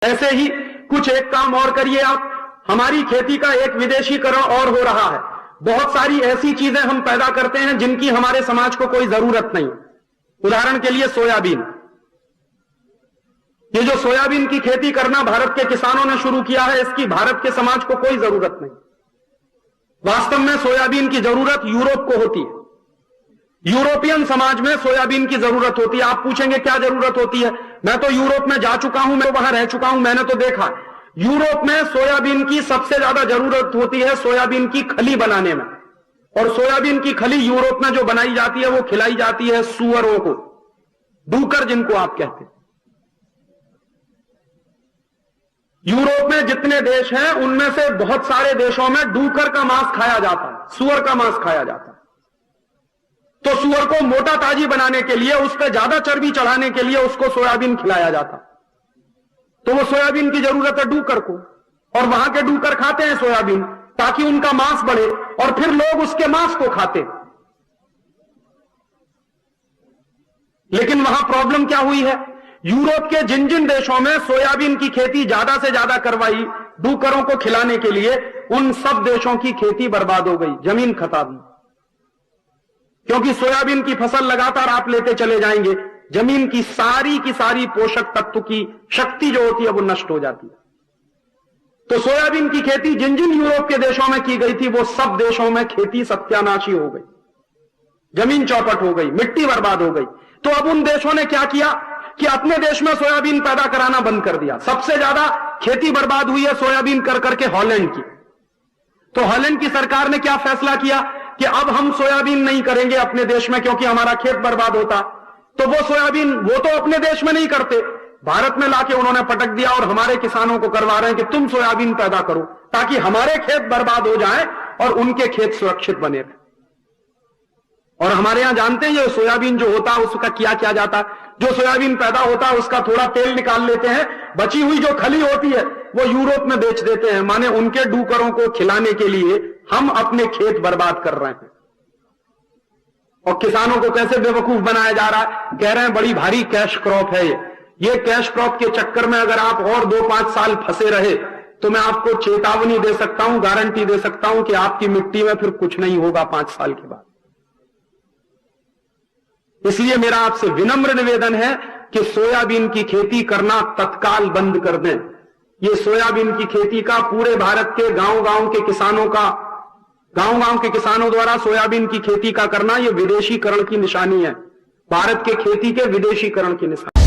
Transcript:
ऐसे ही कुछ एक काम और करिए आप, हमारी खेती का एक विदेशीकरण और हो रहा है। बहुत सारी ऐसी चीजें हम पैदा करते हैं जिनकी हमारे समाज को कोई जरूरत नहीं। उदाहरण के लिए सोयाबीन। ये जो सोयाबीन की खेती करना भारत के किसानों ने शुरू किया है, इसकी भारत के समाज को कोई जरूरत नहीं। वास्तव में सोयाबीन की जरूरत यूरोप को होती है। यूरोपियन समाज में सोयाबीन की जरूरत होती है। आप पूछेंगे क्या जरूरत होती है? मैं तो यूरोप में जा चुका हूं, मैं वहां रह चुका हूं, मैंने तो देखा यूरोप में सोयाबीन की सबसे ज्यादा जरूरत होती है सोयाबीन की खली बनाने में। और सोयाबीन की खली यूरोप में जो बनाई जाती है वो खिलाई जाती है सुअरों को, डूकर जिनको आप कहते हैं। यूरोप में जितने देश हैं उनमें से बहुत सारे देशों में डूकर का मांस खाया जाता है, सुअर का मांस खाया जाता है। तो सुअर को मोटा ताजी बनाने के लिए, उस पर ज्यादा चर्बी चढ़ाने के लिए उसको सोयाबीन खिलाया जाता। तो वो सोयाबीन की जरूरत है डूकर को, और वहां के डूकर खाते हैं सोयाबीन ताकि उनका मांस बढ़े, और फिर लोग उसके मांस को खाते। लेकिन वहां प्रॉब्लम क्या हुई है? यूरोप के जिन जिन देशों में सोयाबीन की खेती ज्यादा से ज्यादा करवाई डूकरों को खिलाने के लिए, उन सब देशों की खेती बर्बाद हो गई, जमीन खत्म। क्योंकि सोयाबीन की फसल लगातार आप लेते चले जाएंगे, जमीन की सारी पोषक तत्व की शक्ति जो होती है वो नष्ट हो जाती है। तो सोयाबीन की खेती जिन जिन यूरोप के देशों में की गई थी, वो सब देशों में खेती सत्यानाशी हो गई, जमीन चौपट हो गई, मिट्टी बर्बाद हो गई। तो अब उन देशों ने क्या किया कि अपने देश में सोयाबीन पैदा कराना बंद कर दिया। सबसे ज्यादा खेती बर्बाद हुई है सोयाबीन कर करके हॉलैंड की। तो हॉलैंड की सरकार ने क्या फैसला किया कि अब हम सोयाबीन नहीं करेंगे अपने देश में, क्योंकि हमारा खेत बर्बाद होता। तो वो सोयाबीन वो तो अपने देश में नहीं करते, भारत में लाके उन्होंने पटक दिया और हमारे किसानों को करवा रहे हैं कि तुम सोयाबीन पैदा करो ताकि हमारे खेत बर्बाद हो जाएं और उनके खेत सुरक्षित बने रहे। और हमारे यहां जानते हैं ये सोयाबीन जो होता है उसका क्या किया जाता है? जो सोयाबीन पैदा होता है उसका थोड़ा तेल निकाल लेते हैं, बची हुई जो खली होती है वो यूरोप में बेच देते हैं। माने उनके डूकरों को खिलाने के लिए हम अपने खेत बर्बाद कर रहे हैं। और किसानों को कैसे बेवकूफ बनाया जा रहा है? कह रहे हैं बड़ी भारी कैश क्रॉप है ये कैश क्रॉप के चक्कर में अगर आप और 2-5 साल फंसे रहे तो मैं आपको चेतावनी दे सकता हूं, गारंटी दे सकता हूं कि आपकी मिट्टी में फिर कुछ नहीं होगा 5 साल के बाद। इसलिए मेरा आपसे विनम्र निवेदन है कि सोयाबीन की खेती करना तत्काल बंद कर दें। ये सोयाबीन की खेती का पूरे भारत के गांव-गांव के किसानों द्वारा सोयाबीन की खेती का करना, यह विदेशीकरण की निशानी है, भारत के खेती के विदेशीकरण की निशानी।